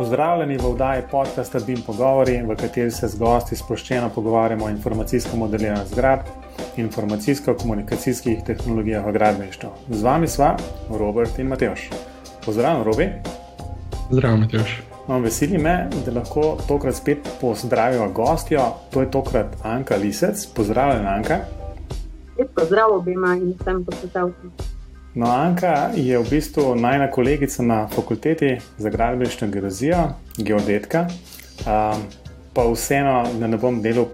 Pozdravljeni v oddaji podcasta BIM Pogovori, v kateri se z gosti sproščeno pogovarjamo o informacijskem modeliranju zgradb, informacijsko-komunikacijskih tehnologijah v gradbeništvu. Z vami sva Robert in Matevž. Pozdravljen, Robi. Zdravo, Matevž. Veseli me, da lahko tokrat spet pozdravimo gostjo. To je tokrat Anka Lisec. Pozdravljen, Anka. Pozdrav obima in vsem poslušalcem. No, Anka je v bistvu najina kolegica na fakulteti za gradbeništvo in geodezijo, geodetka. Pa vseeno, da ne bom delal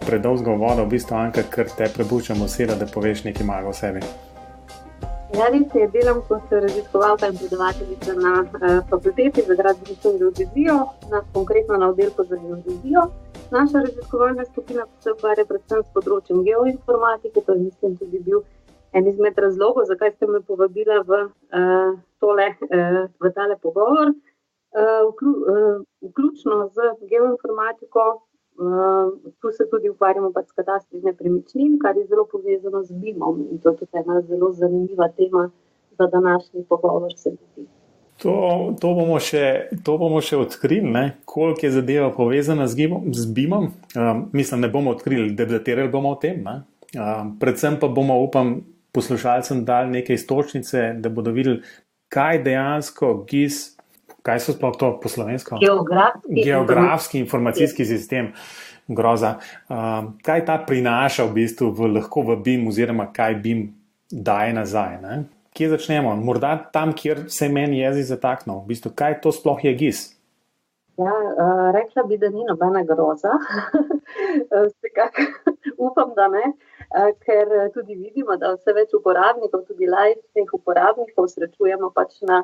predolgo voda, v bistvu, Anka, ker te prebučam oseda, da poveš nekaj malega o sebi. Ja, res je, delam kot raziskovalka in predavateljica na fakulteti za gradbeništvo in geodezijo, konkretno na oddelku za geodezijo. Naša raziskovalna skupina se ukvarja predvsem s področjem geoinformatike, to je mislim tudi bil en izmed razlogov, zakaj ste me povabila v tale pogovor. Vključno z geoinformatiko, tu se tudi ukvarjamo s katastri nepremičnin, kar je zelo povezano z BIM-om in to je tudi ena zelo zanimiva tema za današnji pogovor, se mi zdi. To bomo še odkrili, ne? Koliko je zadeva povezana z BIM-om. Mislim, ne bomo odkrili, debatirali bomo o tem. Ne? Predvsem pa bomo, upam, poslušalcem dali neke iztočnice, da bodo videli, kaj dejansko GIS, kaj so sploh to po slovensko? Geografski informacijski sistem, groza. Kaj ta prinaša v bistvu lahko v BIM oziroma kaj BIM daje nazaj, ne? Kje začnemo? Morda tam, kjer se meni jezik zataknil. V bistvu, kaj to sploh je GIS? Ja, rekla bi, da ni nobena groza. Upam, da ne, ker tudi vidimo, da vse več uporabnikov, tudi laičnih uporabnikov srečujemo na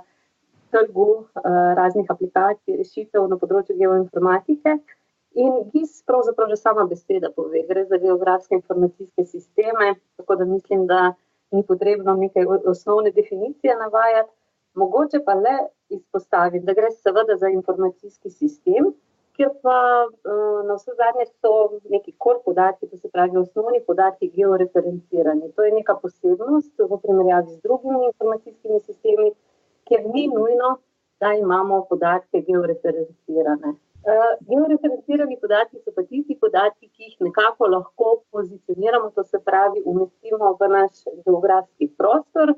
trgu raznih aplikacij, rešitev na področju geoinformatike. In GIS pravzaprav že sama beseda pove, gre za geografske informacijske sisteme, tako da mislim, da ni potrebno nekaj osnovne definicije navajati, mogoče pa le izpostaviti, da gre seveda za informacijski sistem, kjer pa na vse zadnje so neki core podatki, to se pravi osnovni podatki georeferencirani. To je neka posebnost v primerjavi z drugimi informacijskimi sistemi, kjer ni nujno, da imamo podatke georeferencirane. Georeferencirani podatki so pa tisti podatki, ki jih nekako lahko pozicioniramo, to se pravi umestimo v naš geografski prostor,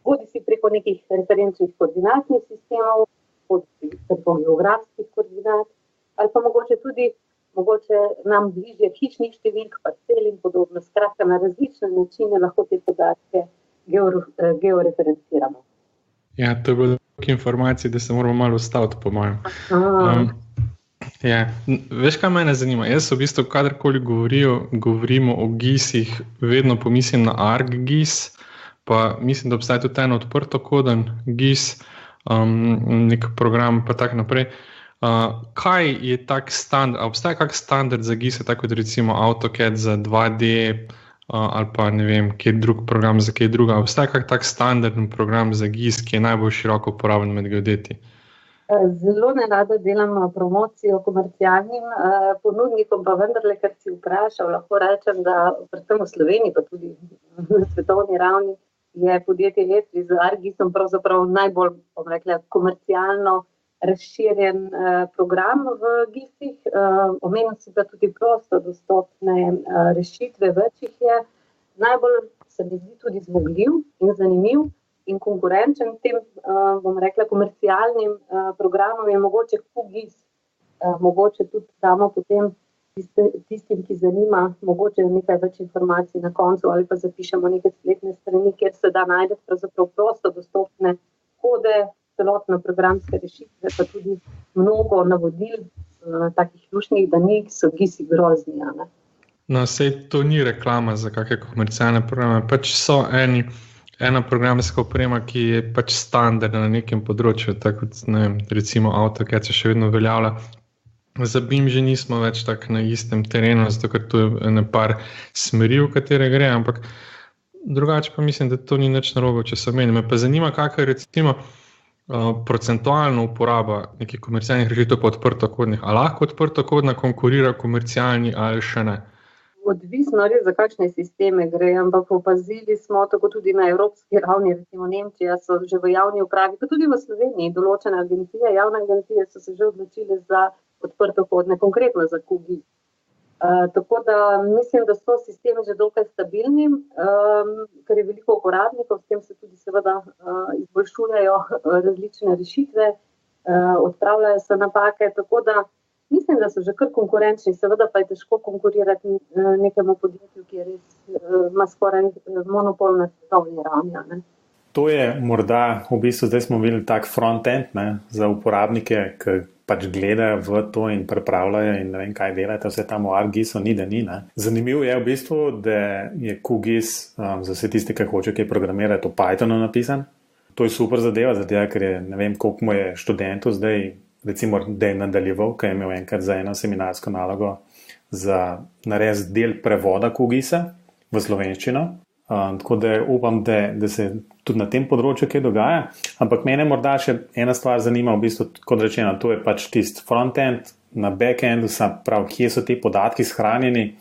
bodisi preko nekih referenčnih koordinatnih sistemov, bodisi preko geografskih koordinat, ali pa mogoče nam bližje hišnih številk, parcel in podobno. Skratka, na različne načine lahko te podatke georeferenciramo. Ja, to je bilo toliko informacij, da se moramo malo ustaviti, po mojem. Ja, veš, kaj mene zanima? Jaz v bistvu, kadarkoli govorimo o GIS-ih, vedno pomislim na ArcGIS, pa mislim, da obstaja tudi en odprtokoden GIS, nek program, pa tako naprej. Kaj je tak standard, obstaja kak standard za GIS-e, tako kot recimo AutoCAD za 2D, ali pa ne vem, kje drug program za kaj druga? Obstaja kak tak standardni program za GIS, ki je najbolj široko uporabljen med geodeti? Zelo nerada delam promocijo komercialnim ponudnikom, pa vendarle, ker si vprašal, lahko rečem, da predvsem v Sloveniji, pa tudi na svetovni ravni, je podjetje Etri z ArcGIS-om pravzaprav najbolj, komercialno razširjen program v GIS-ih. Omenil si pa tudi prosto dostopne rešitve, več jih je. Najbolj se mi zdi tudi zmogljiv in zanimiv in konkurenčen tem, komercialnim programom je mogoče QGIS. Mogoče tudi damo potem tistim, ki zanima, mogoče nekaj več informacij na koncu ali pa zapišemo neke spletne strani, kjer se da najti pravzaprav prosto dostopne kode, celotne programske rešitve, pa tudi mnogo navodil, takih luštnih, da so GIS-i grozni. Ne? No, sej to ni reklama za kakšne komercialne programe, pač so ena programska oprema, ki je pač standardna na nekem področju, tako kot, ne vem, recimo AutoCAD se še vedno uveljavlja. Za BIM že nismo več tako na istem terenu, zato ker tu je par smeri, v katere gre, ampak drugače pa mislim, da to ni nič narobe, če se omeni. Me pa zanima, kakšna je recimo procentualna uporaba nekih komercialnih rešitev pa odprtokodnih. A lahko odprtokodna konkurira komercialni ali še ne? Odvisno res, za kakšne sisteme gre, ampak opazili smo tako tudi na evropski ravni, recimo Nemčija so že v javni upravi, pa tudi v Sloveniji določene agencije, javne agencije so se že odločile za odprtokodne, konkretno za QGIS. Tako da mislim, da so sistemi že dokaj stabilni, ker je veliko uporabnikov, s tem se tudi seveda izboljšujejo različne rešitve, odpravljajo se napake, tako da mislim, da so že kar konkurenčni, seveda pa je težko konkurirati nekemu podjetju, ki je res ima skoraj monopol na svetovni ravni. To je morda, v bistvu zdaj smo videli tak front-end za uporabnike, ki pač gledajo v to in pripravljajo in ne vem kaj delate, vse tam v ArcGIS-u ni, da ni. Zanimivo je v bistvu, da je QGIS za vse tiste, ki hoče kaj programirati, v Pythonu napisan. To je super zadeva, ker je, ne vem, koliko mu je študentov zdaj, recimo, da je nadaljeval, ki je imel enkrat za eno seminarsko nalogo za narediti del prevoda QGIS-a v slovenščino. Tako da upam, da se tudi na tem področju kaj dogaja. Ampak mene morda še ena stvar zanima, v bistvu, kot rečeno, to je pač tisti front-end, na back-endu, prav, kje so ti podatki shranjeni.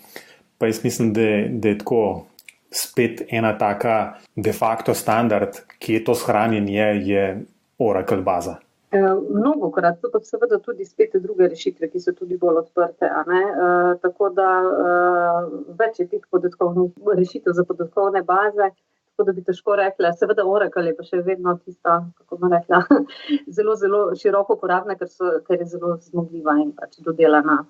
Pa jaz mislim, da je tako spet ena taka de facto standard, kje to shranjenje je Oracle baza. Mnogokrat so pa seveda tudi spet druge rešitve, ki so tudi bolj odprte. Tako da več je teh podatkovnih rešitev za podatkovne baze, tako da bi težko rekla. Seveda Oracle je pa še vedno tista, kako bom rekla, zelo, zelo široko uporabna, ker je zelo zmogljiva in pač dodelana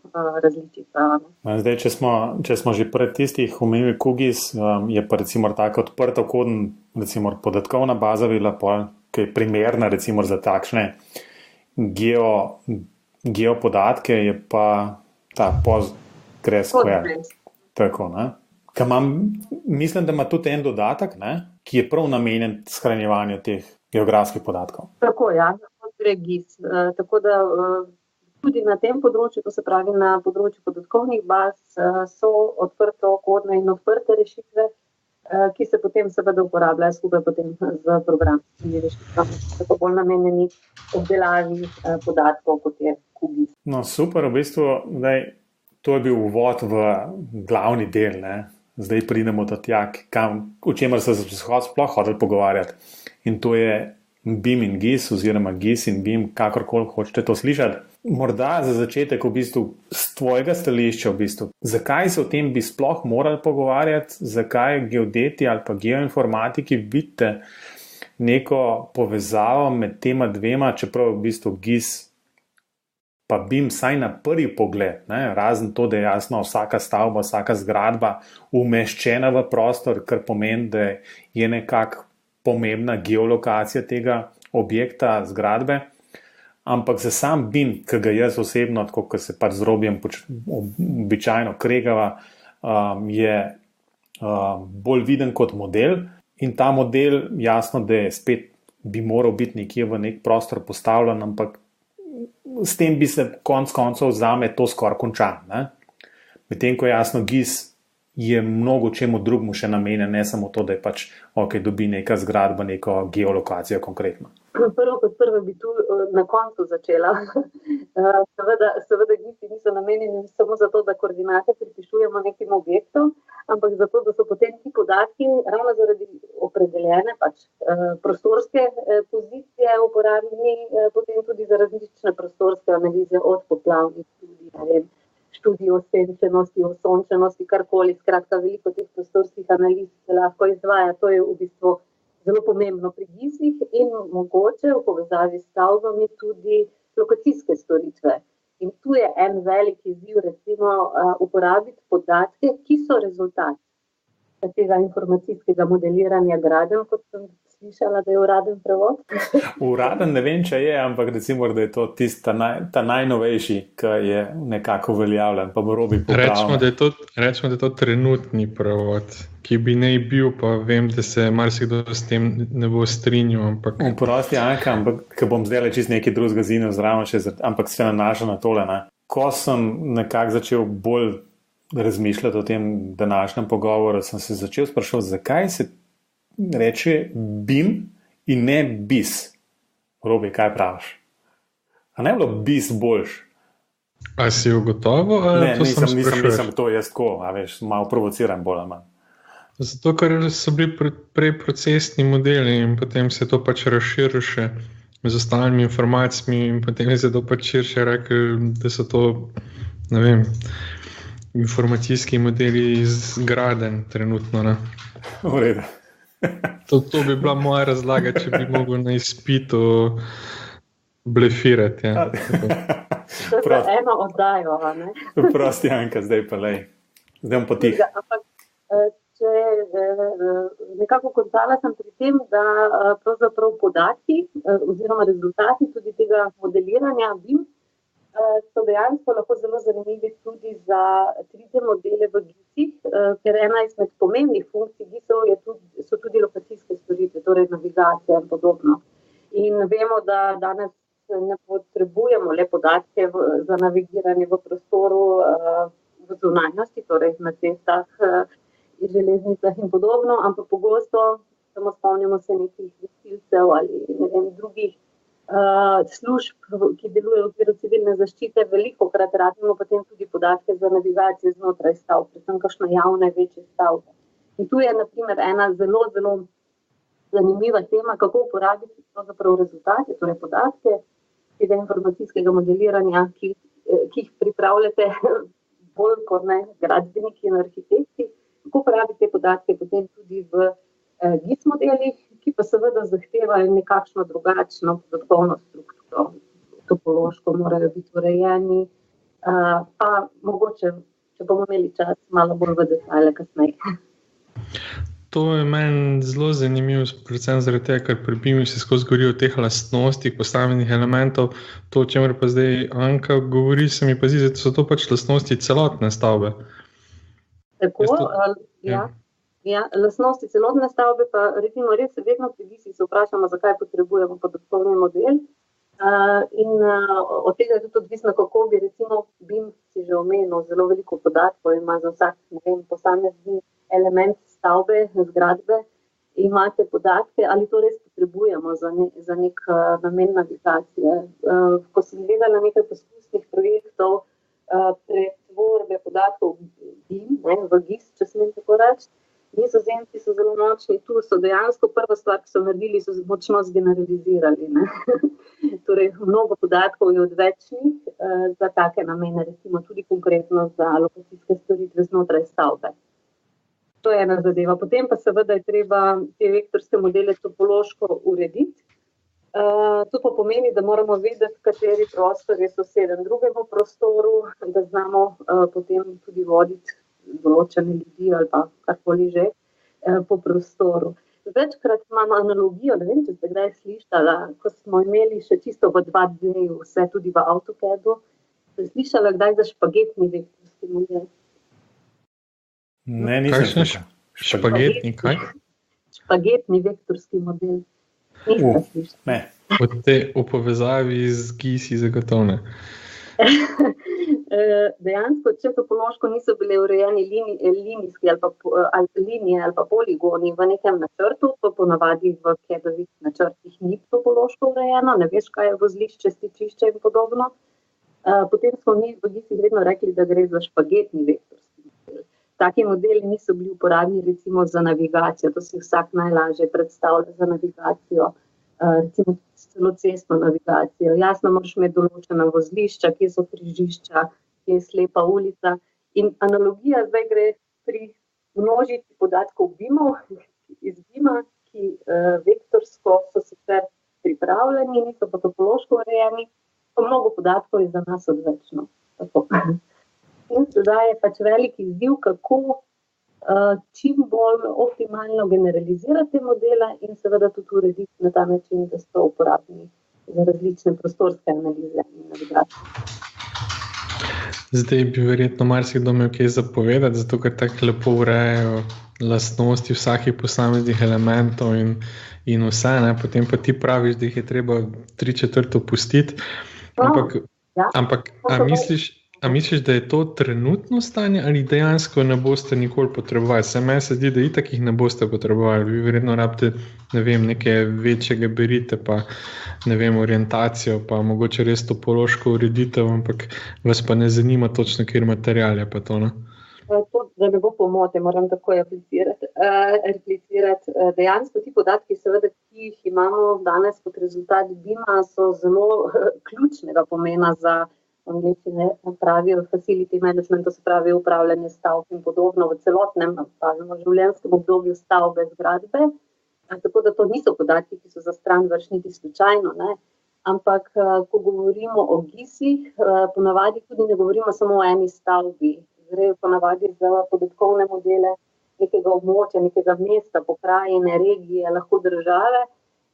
različica. Zdaj, če smo že pred tistih omenili QGIS, je pa recimo tako odprtokoden, recimo podatkovna baza bila pol, ki je primerna recimo za takšne geopodatke, je pa ta PostgreSQL. Tako, ne? Mislim, da ima tudi en dodatek, ki je prav namenjen shranjevanju teh geografskih podatkov. Tako, ja, PostgreGIS. Tako da tudi na tem področju, to se pravi na področju podatkovnih baz, so odprtokodne in odprte rešitve, ki se potem seveda uporabljajo skupaj potem z programskimi rešitvami, tako bolj namenjeni obdelavi podatkov, kot je QGIS. No, super, v bistvu, to je bil uvod v glavni del, Zdaj pridemo do tja, o čemer se sploh hotel pogovarjati. In to je BIM in GIS, oziroma GIS in BIM, kakorkoli hočete to slišati. Morda za začetek v bistvu z tvojega stališča, v bistvu, zakaj se o tem bi sploh morali pogovarjati, zakaj geodeti ali pa geoinformatiki vidite neko povezavo med tema dvema, čeprav v bistvu GIS pa BIM saj na prvi pogled, razen to, da je jasno vsaka stavba, vsaka zgradba umeščena v prostor, kar pomeni, da je nekako pomembna geolokacija tega objekta, zgradbe. Ampak za sam BIM, ki ga jaz osebno, tako kot se pač z Robijem običajno kregava, je bolj viden kot model. In ta model, jasno, da je spet bi moral biti nekje v nek prostor postavljen, ampak s tem bi se konec koncev zame to skoraj končalo. Medtem ko jasno GIS je mnogo čemu drugmu še namenjen, ne samo to, da je pač dobi neka zgradba, neko geolokacijo konkretno. Prvo bi tu na koncu začela. Seveda GIS-i niso namenjeni samo zato, da koordinate pripišujemo nekim objektom, ampak zato, da so potem ti podatki ravno zaradi opredeljene prostorske pozicije uporabljeni potem tudi za različne prostorske analize od poplavnih študij o senčenosti, o sončenosti, karkoli. Skratka, veliko teh prostorskih analiz se lahko izvaja. To je v bistvu zelo pomembno pri GIS-ih in mogoče v povezavi s stavbami tudi lokacijske storitve. In tu je en velik izziv, recimo uporabiti podatke, ki so rezultat tega informacijskega modeliranja gradenj, kot sem slišala, da je uraden prevod. Uraden ne vem, če je, ampak recimo, da je to ta najnovejši, ki je nekako uveljavljen, pa bo Robi popravil. Rečemo, da je to trenutni prevod, ki bi naj bil, pa vem, da se marsikdo s tem ne bo strinjal. Prosti, Anka, ampak ko bom zdaj čist nekaj drugega zinil zraven, ampak se nanaša na tole. Ko sem nekako začel bolj razmišljati o tem današnjem pogovoru, sem se začel sprašovati, zakaj se reče BIM in ne BIS. Robi, kaj praviš? A ne bilo BIS boljš? A si ugotovil? Ne, nisem to jaz tako, a veš, malo provociran bolj ali manj. Zato, ker so bili prej procesni modeli in potem se to pač razširilo še z ostalimi informacijami in potem se to pač širše rekel, da so to, ne vem, informacijski modeli iz gradenj trenutno, ne. V redu. To bi bila moja razlaga, če bi mogel na izpitu blefirati, ja. To je eno oddajo, ne? Prosti, Anka, zdaj pa lej. Zdaj bom potih. Ampak, če nekako končala sem pri tem, da pravzaprav podatki oziroma rezultati tudi tega modeliranja BIM so dejansko lahko zelo zanimivi tudi za 3D modele v GIS-ih, ker ena izmed pomembnih funkcij GIS-ov so tudi lokacijske storitve, torej navigacija in podobno. In vemo, da danes ne potrebujemo le podatke za navigiranje v prostoru v zunanjosti, torej na cestah, železnicah in podobno, ampak pogosto samo spomnimo se nekih gasilcev ali ne vem, drugih služb, ki delujejo v okviru civilne zaščite, velikokrat rabimo potem tudi podatke za navigacijo znotraj stavb, predvsem kakšne javne večje stavbe. In tu je na primer ena zelo, zelo zanimiva tema, kako uporabiti pravzaprav rezultate, torej podatke tega informacijskega modeliranja, ki jih pripravljate bolj kot ne gradbeniki in arhitekti, kako uporabiti te podatke potem tudi v GIS modelih, ki pa seveda zahtevajo nekakšno drugačno podatkovno strukturo. Topološko morajo biti urejeni, pa mogoče, če bomo imeli čas, malo bolj v detajle kasneje. To je meni zelo zanimivo, predvsem zaradi tega, ker pri BIM-u se skozi govori o teh lastnostih posameznih elementov. To, o čemer pa zdaj Anka govori, se mi pa zdi, da so to pač lastnosti celotne stavbe. Tako, ja, lastnosti celotne stavbe pa recimo res vedno pri GIS-ih se vprašamo, zakaj potrebujemo podatkovni model. In od tega je tudi odvisno, kako bi recimo BIM si že omenil, zelo veliko podatkov ima za vsak, ne vem, posamezni element stavbe, zgradbe, imate podatke, ali to res potrebujemo za nek namen navigacije. Ko sem gledala nekaj poskusnih projektov pretvorbe podatkov BIM, v GIS, če smem tako reči, Nizozemci so zelo močni, tu so dejansko prva stvar, ki so naredili, so močno zgeneralizirali. Torej, mnogo podatkov je odvečnih za take namene, recimo tudi konkretno za lokacijske storitve znotraj stavbe. To je ena zadeva. Potem pa seveda je treba te vektorske modele topološko urediti. To pa pomeni, da moramo vedeti, kateri prostor je soseden drugemu prostoru, da znamo potem tudi voditi določene ljudi ali pa karkoli že po prostoru. Večkrat imamo analogijo, ne vem, če ste kdaj slišala, ko smo imeli še čisto v 2D-ju, vse tudi v AutoCAD-u, ste slišala kdaj za špagetni vektorski model? Ne, nisem slišala. Špagetni, kaj? Špagetni vektorski model. Nisem slišala. Ne. Od te v povezavi z GIS-i zagotovne. Dejansko, če topološko niso bile urejeni linijski ali linije ali pa poligoni v nekem načrtu, to ponavadi v CAD-ovih načrtih ni topološko urejeno, ne veš, kaj je vozlišče, stičišče in podobno. Potem smo mi v GIS-ih vedno rekli, da gre za špagetni vektorski model. Taki modeli niso bili uporabni recimo za navigacijo, to si vsak najlažje predstavlja za navigacijo, recimo celo cestno navigacijo. Jasno, moraš imeti določena vozlišča, kje so križišča, kje je slepa ulica. In analogija zdaj gre pri množici podatkov BIM-ov iz BIM-a, ki vektorsko so sicer pripravljeni, niso pa topološko urejeni, pa mnogo podatkov je za nas odvečno. Tako. In sedaj je pač veliki izziv, kako čim bolj optimalno generalizirati modele in seveda tudi urediti na ta način, da so uporabni za različne prostorske analize in navigacije. Zdaj bi verjetno marsikdo imel kaj zapovedati, zato ker tako lepo urejajo lastnosti vsakih posameznih elementov in vse, ne? Potem pa ti praviš, da jih je treba 3/4 opustiti. Ampak A misliš, da je to trenutno stanje ali dejansko ne boste nikoli potrebovali? Se meni se zdi, da itak jih ne boste potrebovali. Vi verjetno rabite, neke večje gabarite, pa orientacijo, pa mogoče res topološko ureditev, ampak vas pa ne zanima točno, kjer material je pa to, ne? To, da ne bo pomote, moram takoj replicirati. Dejansko ti podatki, seveda, ki jih imamo danes kot rezultat BIM-a, so zelo ključnega pomena za angleščine pravijo facility management, to se pravi upravljanje stavb in podobno v celotnem življenjskem obdobju stavbe, zgradbe. Tako da to niso podatki, ki so za stran vršniti slučajno, ne? Ampak ko govorimo o GIS-ih, ponavadi tudi ne govorimo samo o eni stavbi. Gre ponavadi za podatkovne modele nekega območja, nekega mesta, pokrajine, regije, lahko države.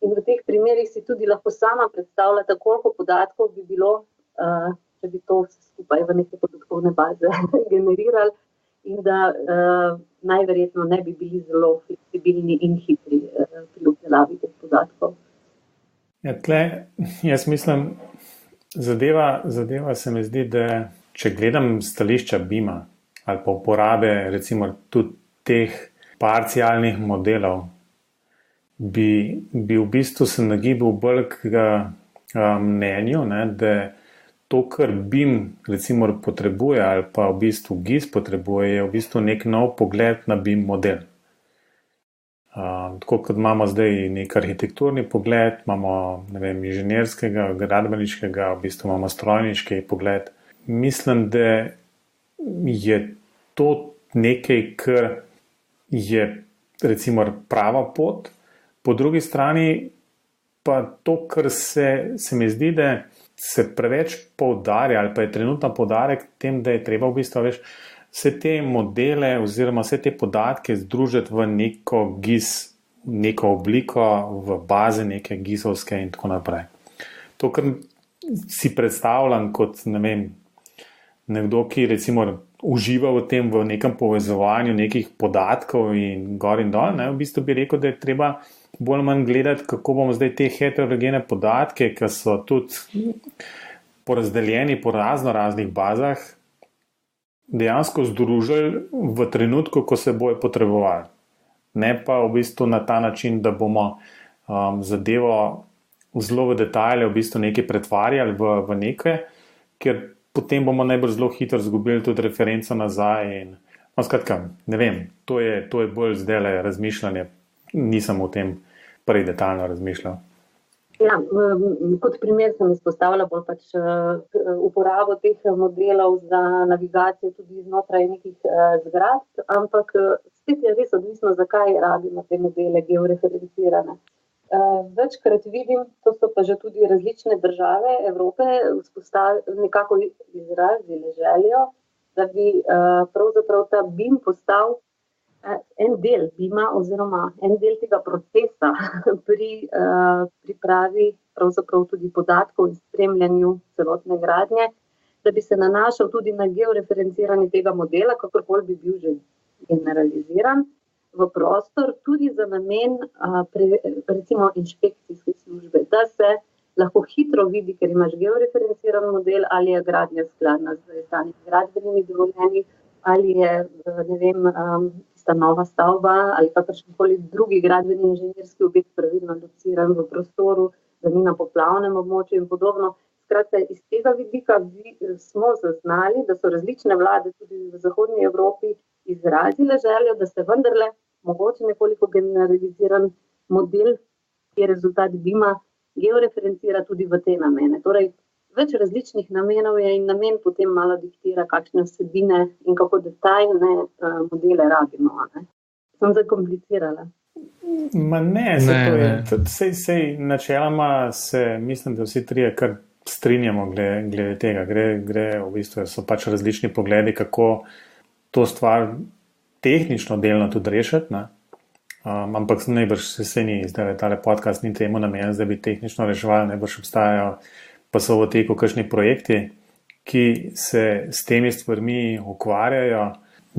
In v teh primerih si tudi lahko sama predstavljate, koliko podatkov bi bilo, če bi to vse skupaj v neke podatkovne baze generirali in da najverjetno ne bi bili zelo fleksibilni in hitri pri obdelavi teh podatkov. Ja, jaz mislim, zadeva se mi zdi, da če gledam stališča BIM-a ali pa uporabe recimo tudi teh parcialnih modelov, bi v bistvu se nagibal bolj k mnenju, ne, da to, kar BIM recimo potrebuje ali pa v bistvu GIS potrebuje, je v bistvu nek nov pogled na BIM model. Tako kot imamo zdaj nek arhitekturni pogled, imamo inženirskega, gradbeniškega, v bistvu imamo strojniški pogled. Mislim, da je to nekaj, kar je recimo prava pot. Po drugi strani pa to, kar se mi zdi, da se preveč poudarja ali pa je trenutno poudarek tem, da je treba v bistvu vse te modele oziroma vse te podatke združiti v neko GIS, neko obliko, v baze neke GIS-ovske in tako naprej. To, kar si predstavljam kot, nekdo, ki recimo uživa v tem, v nekem povezovanju nekih podatkov in gor in dol, v bistvu bi rekel, da je treba bolj manj gledati, kako bomo zdaj te heterogene podatke, ki so tudi porazdeljeni po raznih bazah, dejansko združili v trenutku, ko se bojo potrebovali. Ne pa v bistvu na ta način, da bomo zadevo zelo v detajle v bistvu nekaj pretvarjali v nekaj, ker potem bomo najbolj zelo hitro izgubili tudi referenco nazaj. In, skratka, ne vem, to je bolj zdajle razmišljanje. Nisem o tem prej detaljno razmišljal. Ja, kot primer sem izpostavila bolj uporabo teh modelov za navigacijo tudi znotraj nekih zgradb, ampak spet je res odvisno, zakaj rabimo te modele georeferencirane. Večkrat vidim, to so pa že tudi različne države Evrope nekako izrazile željo, da bi pravzaprav ta BIM postal en del BIM-a oziroma en del tega procesa pri pripravi pravzaprav tudi podatkov in spremljanju celotne gradnje, da bi se nanašal tudi na georeferenciranje tega modela, kakorkoli bi bil že generaliziran v prostor, tudi za namen recimo inšpekcijske službe, da se lahko hitro vidi, ker imaš georeferenciran model, ali je gradnja skladna z izdanimi gradbenimi dovoljenji, ali je, tista nova stavba ali kakršenkoli drugi gradbeni inženirski objekt pravilno lociran v prostoru, da ni na poplavnem območju in podobno. Skratka, iz tega vidika smo zaznali, da so različne vlade tudi v zahodnji Evropi izrazile željo, da se vendarle mogoče nekoliko generaliziran model, ki je rezultat BIM-a, georeferencira tudi v te namene. Torej, več različnih namenov je in namen potem malo diktira, kakšne vsebine in kako detaljne modele rabimo. Sem zakomplicirala. Sej načeloma mislim, da vsi trije kar strinjamo glede tega. Gre v bistvu, so pač različni pogledi, kako to stvar tehnično delno tudi rešiti, ne? Ampak najbrž se ni, zdaj tale podcast ni temu namenjen, da bi tehnično reševali, najbrž obstajajo pa so v teku kakšni projekti, ki se s temi stvarmi ukvarjajo.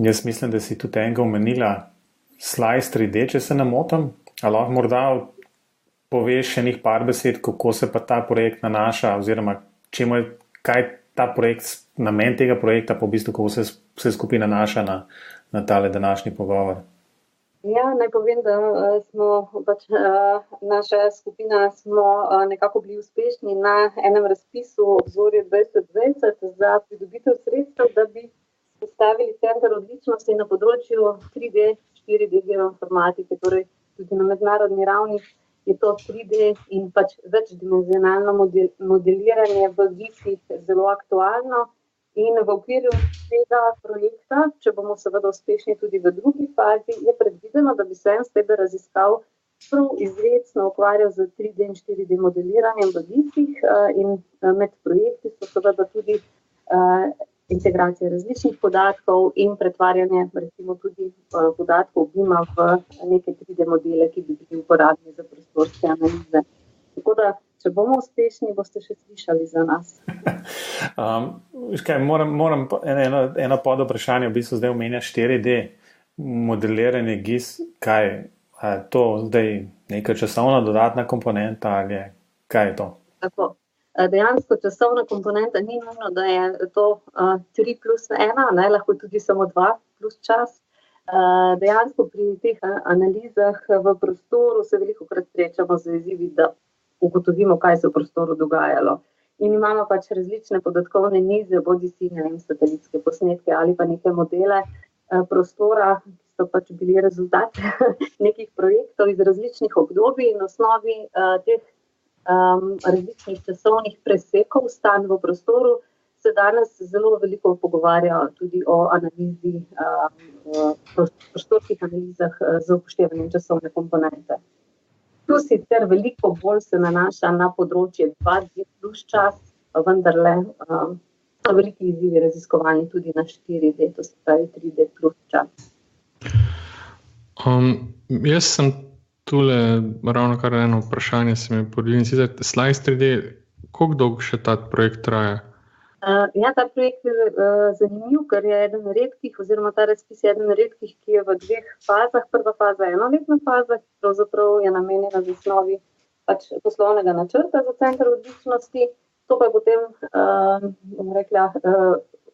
Jaz mislim, da si tudi enega omenila Slice 3D, če se ne motim. Ali lahko morda poveš še par besed, kako se pa ta projekt nanaša, oziroma kaj namen tega projekta, pa v bistvu, kako se skupaj nanaša na tale današnji pogovor. Ja, naj povem, da smo naša skupina nekako bili uspešni na enem razpisu Obzorje 2020 za pridobitev sredstev, da bi postavili center odličnosti na področju 3D, 4D geoinformatike, torej tudi na mednarodni ravni je to 3D in večdimenzionalno modeliranje v GIS-ih zelo aktualno. In v okviru tega projekta, če bomo seveda uspešni tudi v drugi fazi, je predvideno, da bi se en stebr raziskav prav izrecno ukvarjal z 3D in 4D modeliranjem v GIS-ih in med projekti so seveda tudi integracija različnih podatkov in pretvarjanje recimo tudi podatkov BIM-a v neke 3D modele, ki bi bili uporabni za prostorske analize. Tako da, če bomo uspešni, boste še slišali za nas. Moram eno pod vprašanje, v bistvu zdaj omenja 4D modeliranje GIS. Kaj je to zdaj neka časovna dodatna komponenta ali kaj je to? Tako. Dejansko časovna komponenta ni nujno, da je to 3+1, lahko tudi samo 2 plus čas. Dejansko pri teh analizah v prostoru se velikokrat srečamo z izzivi, da ugotovimo, kaj se v prostoru dogajalo. In imamo različne podatkovne nize, bodisi satelitske posnetke ali pa neke modele prostora, ki so bili rezultat nekih projektov iz različnih obdobij in na osnovi teh različnih časovnih presekov stanj v prostoru se danes zelo veliko pogovarja tudi o analizi, prostorskih analizah z upoštevanjem časovne komponente. Tu sicer veliko bolj se nanaša na področje 2D plus čas, vendarle so veliki izzivi raziskovalni tudi na 4D, to se pravi 3D plus čas. Jaz sem tule ravno kar eno vprašanje se mi podeli, sicer Slice 3D, koliko dolgo še ta projekt traja? Ja, ta projekt je zanimiv, ker je eden redkih, oziroma ta razpis je eden redkih, ki je v 2 fazah. Prva faza je enoletna faza, ki pravzaprav je namenjena z osnovi poslovnega načrta za center odličnosti. To pa je potem,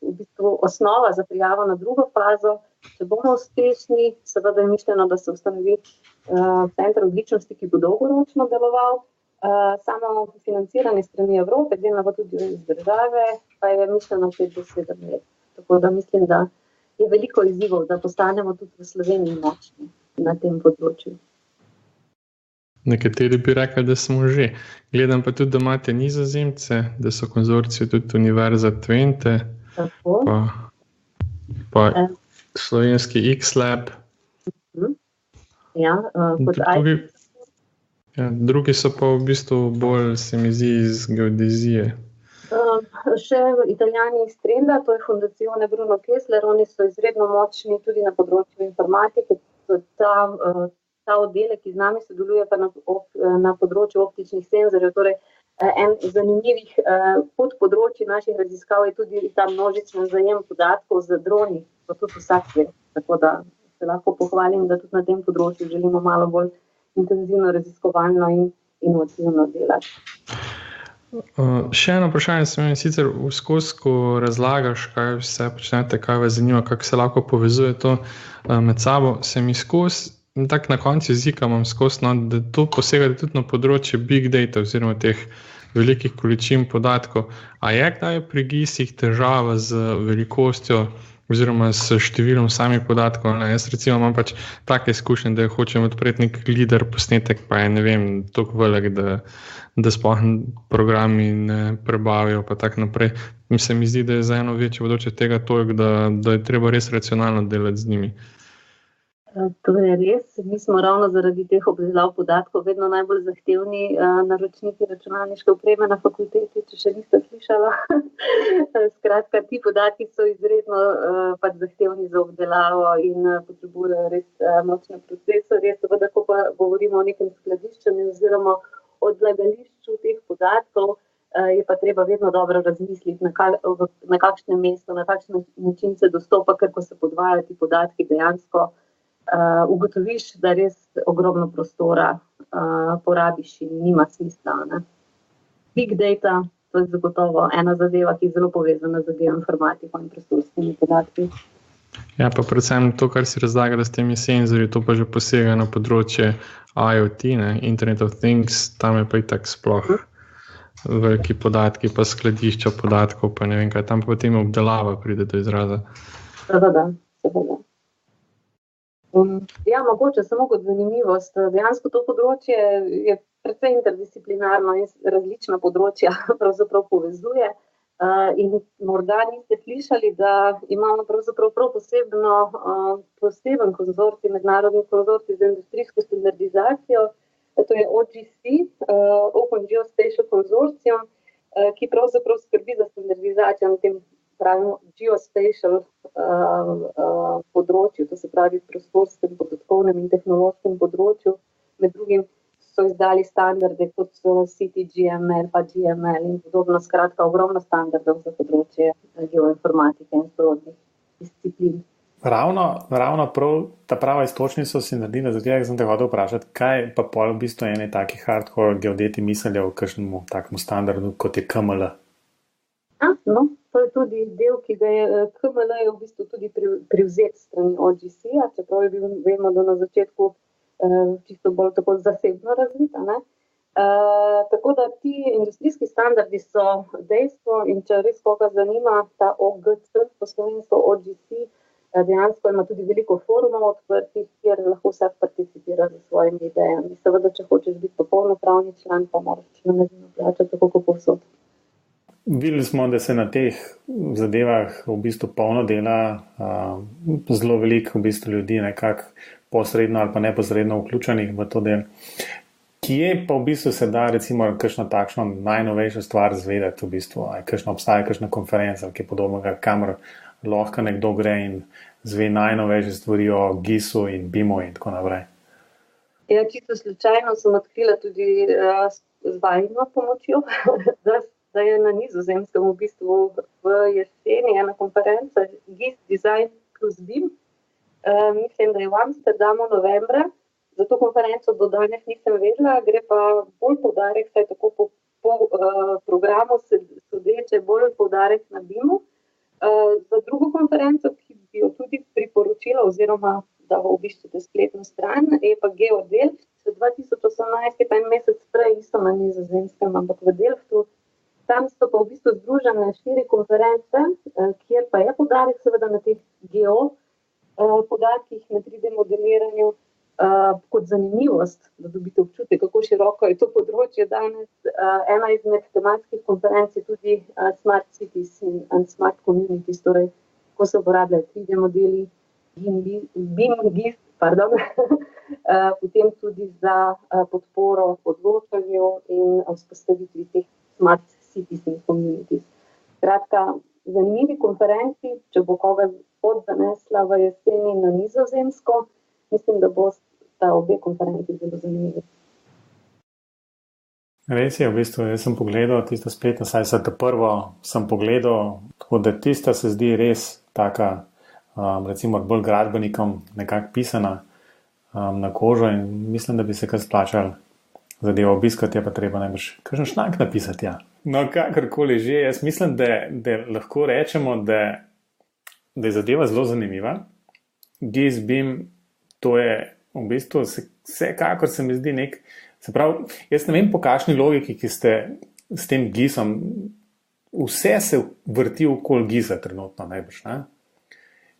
v bistvu osnova za prijavo na drugo fazo. Če bomo uspešni, seveda je mišljeno, da se ustanovi center odličnosti, ki bo dolgoročno deloval. Samo financiranje strani Evrope, delno pa tudi iz države, pa je mišljeno 5 do 7 let. Tako da mislim, da je veliko izzivov, da postanemo tudi v Sloveniji močni na tem področju. Nekateri bi rekli, da smo že. Gledam pa tudi, da imate Nizozemce, da so konzorciji tudi Univerza Twente, pa slovenski X-Lab. Ja, kot drugi so pa v bistvu bolj, se mi zdi, iz geodezije. Še Italijani iz Trenda, to je Fondazione Bruno Kessler, oni so izredno močni tudi na področju informatike. Ta oddelek, ki z nami sodeluje pa na področju optičnih senzorjev, torej en zanimivih podpodročij naših raziskav je tudi ta množičen zajem podatkov z droni, pa tudi vsak svet. Tako da se lahko pohvalim, da tudi na tem področju želimo malo bolj intenzivno raziskovalno in inovativno delati. Še eno vprašanje se mi sicer skozi, ko razlagaš, kaj vse počnete, kaj vas zanima, kako se lahko povezuje to med sabo, se mi skozi, tako na koncu jezika imam skozi, da to posegate tudi na področje big data oziroma teh velikih količin podatkov. A je kdaj pri GIS-ih težava z velikostjo oziroma s številom samih podatkov? Jaz recimo imam take izkušnje, da hočem odpreti nek lider posnetek, pa je, ne vem, toliko velik, da sploh programi ne prebavijo, pa tako naprej. Se mi zdi, da je za eno večje področje tega toliko, da je treba res racionalno delati z njimi. To je res. Mi smo ravno zaradi teh obdelav podatkov vedno najbolj zahtevni naročniki računalniške opreme na fakulteti, če še niste slišala. Skratka, ti podatki so izredno zahtevni za obdelavo in potrebujejo res močne procesorje. Seveda, ko pa govorimo o nekem skladiščenju oziroma odlagališču teh podatkov, je pa treba vedno dobro razmisliti, na kakšnem mestu, na kakšen način se dostopa, ker ko se podvajajo ti podatki dejansko ugotoviš, da res ogromno prostora porabiš in nima smisla. Big data, to je zagotovo ena zadeva, ki je zelo povezana z geoinformatiko in prostorskimi podatki. Ja, pa predvsem to, kar si razlagala s temi senzorji, to pa že posega na področje IoT, Internet of Things, tam je pa itak sploh veliki podatki, pa skladišča podatkov, pa ne vem kaj, tam pa potem obdelava pride do izraza. Seveda. Ja, mogoče samo kot zanimivost. Dejansko to področje je precej interdisciplinarno in različna področja pravzaprav povezuje. In morda niste slišali, da imamo pravzaprav prav poseben konzorcij, mednarodni konzorcij za industrijsko standardizacijo. To je OGC, Open Geospatial Consortium, ki pravzaprav skrbi za standardizacijo na tem pravimo geospatial področju, to se pravi prostorskem, podatkovnem in tehnološkem področju. Med drugim so izdali standarde kot so CityGML, pa GML in podobno, skratka ogromno standardov za področje geoinformatike in sorodnih disciplin. Ravno prav ta prava istočnica si naredila, zato sem te hotel vprašati, kaj pa pol v bistvu ene takih hardcore geodeti mislijo o kakšnemu takemu standardu, kot je KML? To je tudi del, ki ga je KML je v bistvu tudi privzet strani OGC-a, čeprav vemo, da na začetku čisto bolj tako zasebno razvita. Tako da ti industrijski standardi so dejstvo in če res koga zanima ta OGC, po slovensko OGC, dejansko ima tudi veliko forumov odprtih, kjer lahko vsak participira z svojimi idejami. Seveda, če hočeš biti popolnopravni član, pa moraš na mezino plačati tako kot povsod. Videli smo, da se na teh zadevah v bistvu polno dela, zelo veliko v bistvu ljudi nekako posredno ali pa neposredno vključenih v to del. Kje pa v bistvu se da recimo kakšno takšno najnovejšo stvar zvedeti v bistvu? Obstaja kakšna konferenca, ki je podobnega, kamor lahko nekdo gre in zve najnovejše stvari o GIS-u in BIM-u in tako naprej? Ja, čisto slučajno sem odkrila tudi z vajino pomočjo, da je na Nizozemskem v bistvu v jeseni ena konferenca GIS Design plus BIM. Mislim, da je v Amsterdamu novembra. Za to konferenco do danes nisem vedela, gre pa bolj poudarek, saj tako po programu sodeče bolj poudarek na BIM-u. Za drugo konferenco, ki bi jo tudi priporočila oziroma da obiščete spletno stran, je pa GeoDelft. 2018 je pa en mesec prej isto na Nizozemskem, ampak v Delftu. Tam so pa v bistvu združene 4 konference, kjer pa je poudarek seveda na teh podatkih, na 3D modeliranju, kot zanimivost, da dobite občutek, kako široko je to področje danes. Ena izmed tematskih konferenc je tudi Smart Cities and Smart Communities, torej ko se uporabljajo 3D modeli, BIM, potem tudi za podporo odločanju in vzpostavitvi teh Smart Cities and Communities. Skratka, zanimivi konferenci, če bo koga zanesla v jeseni na Nizozemsko, mislim, da bo ta obe konferenci zelo zanimivi. Res je, v bistvu, jaz sem pogledal tisto spletno, saj se prvo sem pogledal, tako da tista se zdi res taka, recimo bolj gradbenikom nekako pisana na kožo in mislim, da bi se kar splačal zadevo obiskati, je pa treba najbrž kakšen članek napisati, ja. No, kakorkoli že, jaz mislim, da lahko rečemo, da je zadeva zelo zanimiva. GIS, BIM, to je v bistvu vsekakor se mi zdi se pravi, jaz ne vem po kakšni logiki, ki ste s tem GIS-om, vse se vrti okoli GIS-a trenutno najbrž, ne?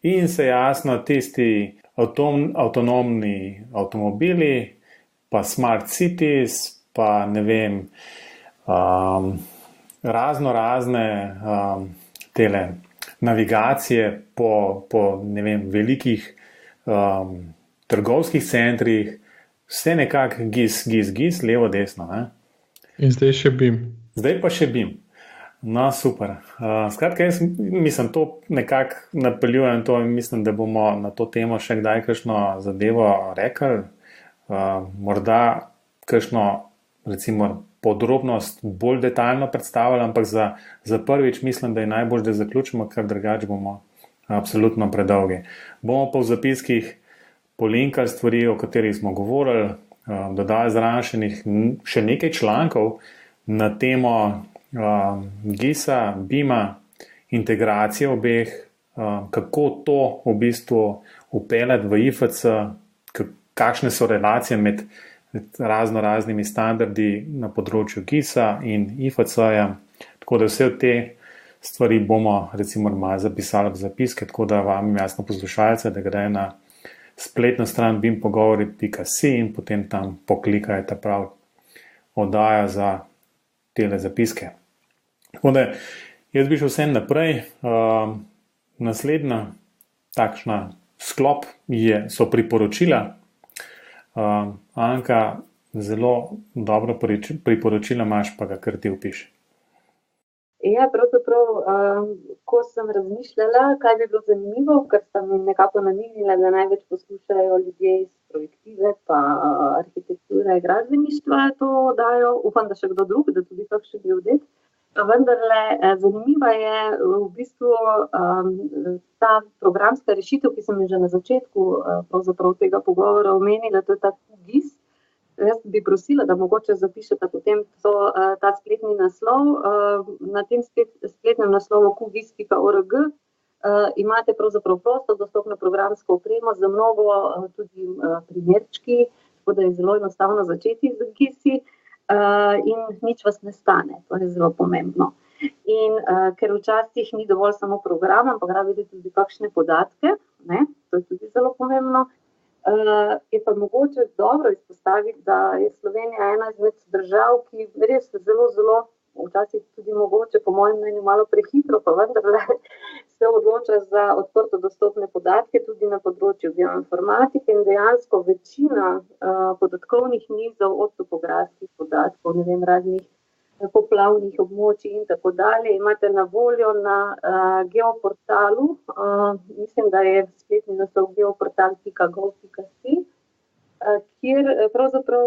In se jasno tisti avtonomni avtomobili, pa smart cities, pa ne vem, razne tele navigacije po ne vem, velikih trgovskih centrih, vse nekako GIS, levo, desno. Ne? In zdaj še BIM. Zdaj pa še BIM. No, super. Skratka, jaz mislim, to nekako napeljujem to in mislim, da bomo na to temo še kdaj kakšno zadevo rekli. Morda kakšno, recimo, podrobnost bolj detaljno predstavili, ampak za prvič mislim, da je najbolj, da zaključimo, ker drugače bomo absolutno predolgi. Bomo pa v zapiskih polinkali stvari, o katerih smo govorili, dodali zraven še nekaj člankov na temo GIS-a, BIM-a, integracije obeh, kako to v bistvu upeljati v IFC, kakšne so relacije med raznimi standardi na področju GIS-a in IFC-ja. Tako da vse te stvari bomo recimo malo zapisali v zapiske, tako da vam jasno poslušalce, da gre na spletno stran bimpogovori.si in potem tam poklikajte prav oddaja za tele zapiske. Tako da jaz bi šel vsem naprej. Naslednja takšna sklop so priporočila. Anka, zelo dobro priporočila imaš, pa ga kar ti opiši. Ja, pravzaprav, ko sem razmišljala, kaj bi bilo zanimivo, ker sem mi nekako namignila, da največ poslušajo ljudje iz projektive, pa arhitekture, gradbeništva to dajo, upam, da še kdo drug, da tudi kakšen geodet. Vendarle, zanimiva je v bistvu ta programska rešitev, ki sem jo že na začetku pravzaprav tega pogovora omenila, to je ta QGIS. Jaz bi prosila, da mogoče zapišete potem ta spletni naslov. Na tem spletnem naslovu qgis.org imate pravzaprav prosto dostopno programsko opremo za mnogo tudi primerčki, tako da je zelo enostavno začeti z GIS-i in nič vas ne stane, to je zelo pomembno. In ker včasih ni dovolj samo program, ampak rabite tudi kakšne podatke, ne? To je tudi zelo pomembno. Je pa mogoče dobro izpostaviti, da je Slovenija ena izmed držav, ki res zelo, včasih tudi mogoče, po mojem mnenju, malo prehitro, pa vendarle se odloča za odprto dostopne podatke tudi na področju bioinformatike in dejansko večina podatkovnih nizov od topografskih podatkov, ne vem, raznih poplavnih območij in tako dalje, imate na voljo na geoportalu, mislim, da je spletni naslov geoportal.gov.si, kjer pravzaprav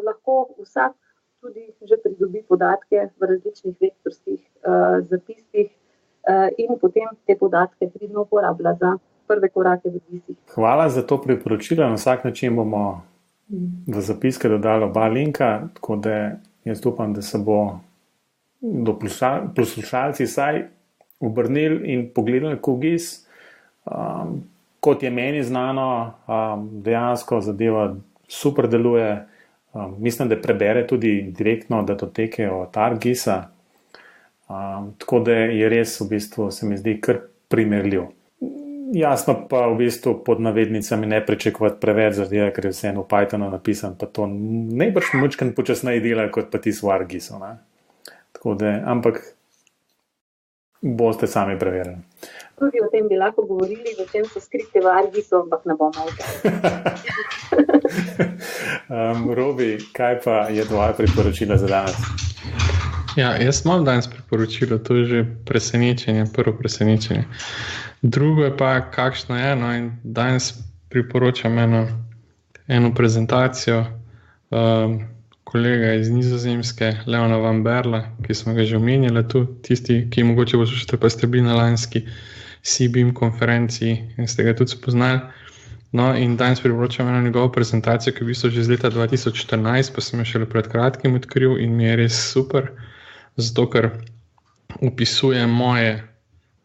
lahko vsak tudi že pridobi podatke v različnih vektorskih zapisih in potem te podatke pridno uporablja za prve korake v GIS-ih. Hvala za to priporočilo. Na vsak način bomo v zapiske dodali oba linka, tako da jaz upam, da se bo do poslušalci saj obrnili in pogledali QGIS. Kot je meni znano, dejansko zadeva super deluje. Mislim, da prebere tudi direktno datoteke od ArcGIS-a. Tako da je res v bistvu, se mi zdi, kar primerljiv. Jasno pa v bistvu pod navednicami ne pričakovati preveč, zaradi ker je vseeno v Pythonu napisan, pa to najbrž mučkan počasneje dela, kot pa ti v ArcGIS-u. Tako da, ampak boste sami preverili. Tudi o tem bi lahko govorili, o čem so skriti v ArcGIS-u, ampak ne bomo o tem. Robi, kaj pa je tvoje priporočilo za danes? Ja, jaz imam danes priporočilo, to je že presenečenje, prvo presenečenje. Drugo je pa, kakšno je, no, in danes priporočam eno prezentacijo kolega iz Nizozemske, Leona van Berla, ki smo ga že omenjali tu, tisti, ki mogoče poslušate, pa ste bili na lanski CBIM konferenciji in ste ga tudi spoznali. No, in danes priporočam eno njegovo prezentacijo, ki je v bistvu že iz leta 2014, pa sem jo šele pred kratkim odkril in mi je res super, zato ker opisuje moje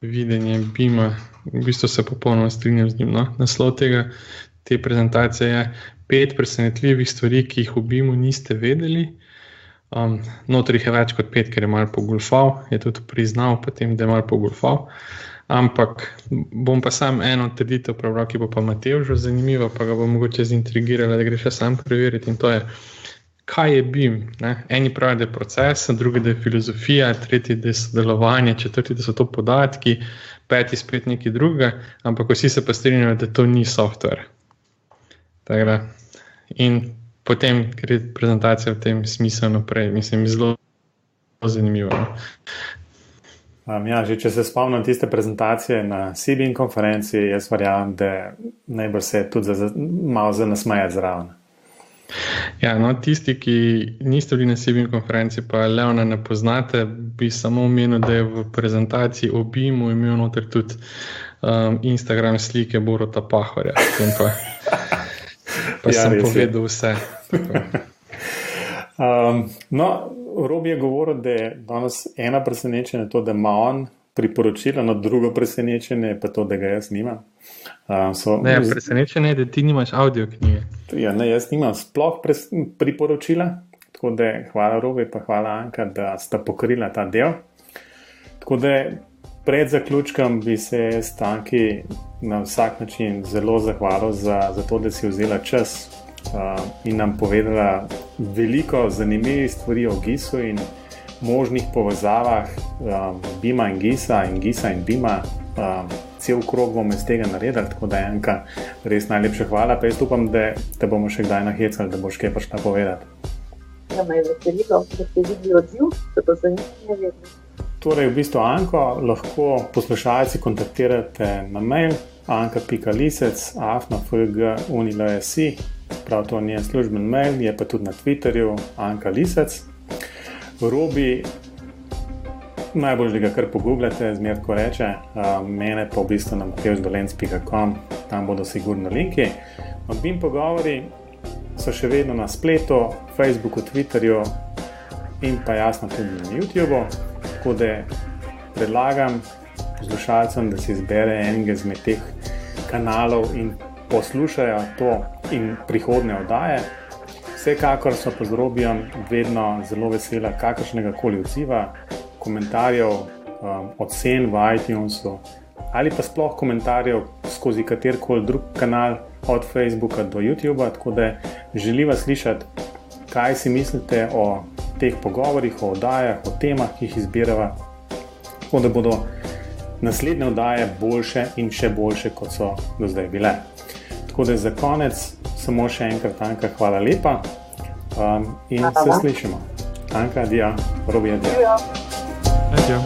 videnje BIM-a, v bistvu se popolnoma strinjam z njim. No? Naslov te prezentacije je 5 presenetljivih stvari, ki jih v BIM-u niste vedeli. Notri jih je več kot 5, ker je malo pogolfal, je tudi priznal potem, da je malo pogolfal. Ampak bom pa sam eno trditev prebral, ki bo pa Matevžu zanimivo, pa ga bo mogoče zintrigirala, da gre še sam preveriti, in to je, kaj je BIM? Ne? Eni pravijo, da je proces, drugi, da je filozofija, tretji, da je sodelovanje, četrti, da so to podatki, peti spet nekaj drugega, ampak vsi se pa strinjajo, da to ni software. Tako, in potem gre prezentacija v tem smislu naprej. Mislim, zelo zanimivo. Ja, že če se spomnim tiste prezentacije na CBIM konferenci, jaz verjamem, da najbolj se tudi malo za nasmejati zraven. Ja, no, tisti, ki niste bili na CBIM konferenci, pa Leona ne poznate, bi samo omenil, da je v prezentaciji o BIM-u imel noter tudi Instagram slike Borota Pahorja. Pa ja, sem povedal vse. No, Robi je govoril, da je danes ena presenečenja to, da ima on priporočila, no drugo presenečenje je pa to, da ga jaz nimam. Presenečenje je, da ti nimaš audio knjige. Ja, ne, jaz nimam sploh priporočila, tako da hvala Robi pa hvala Anka, da sta pokrila ta del. Tako da pred zaključkom bi se Stanki na vsak način zelo zahvalil za to, da si vzela čas in nam povedala veliko zanimivih stvari o GIS-u in možnih povezavah BIM-a in GIS-a in GIS-a in BIM-a. Cel krog bomo iz tega naredili, tako da Anka, res najlepša hvala, pa jaz upam, da te bomo še kdaj nahecali, da boš kaj prišla povedati. Ja, me je veselilo, da ste videli odziv, da to zanimanje vedno. Torej, v bistvu Anko lahko poslušalci kontaktirate na mail anka.lisec@fg.unil.si, prav to njen služben mail, je pa tudi na Twitterju Anka Lisec. Robi, najbolj, da ga kar pogooglate, zmer ko reče, mene pa v bistvu na matevždolenc.com, tam bodo sigurno linki. BIM pogovori so še vedno na spletu, Facebooku, Twitterju in pa jasno tudi na YouTubeu, tako da predlagam poslušalcem, da si izbere enega izmed teh kanalov in poslušajo to in prihodne oddaje. Vsekakor so pa z Robijem vedno zelo vesela kakršnega koli odziva, komentarjev, ocen v iTunesu ali pa sploh komentarjev skozi katerkoli drug kanal od Facebooka do YouTubea, tako da želiva slišati, kaj si mislite o teh pogovorih, o oddajah, o temah, ki jih izbirava, tako da bodo naslednje oddaje boljše in še boljše, kot so do zdaj bile. Tako da za konec samo še enkrat, Anka, hvala lepa in se slišimo. Anka, adijo, Robi, adijo. Adijo.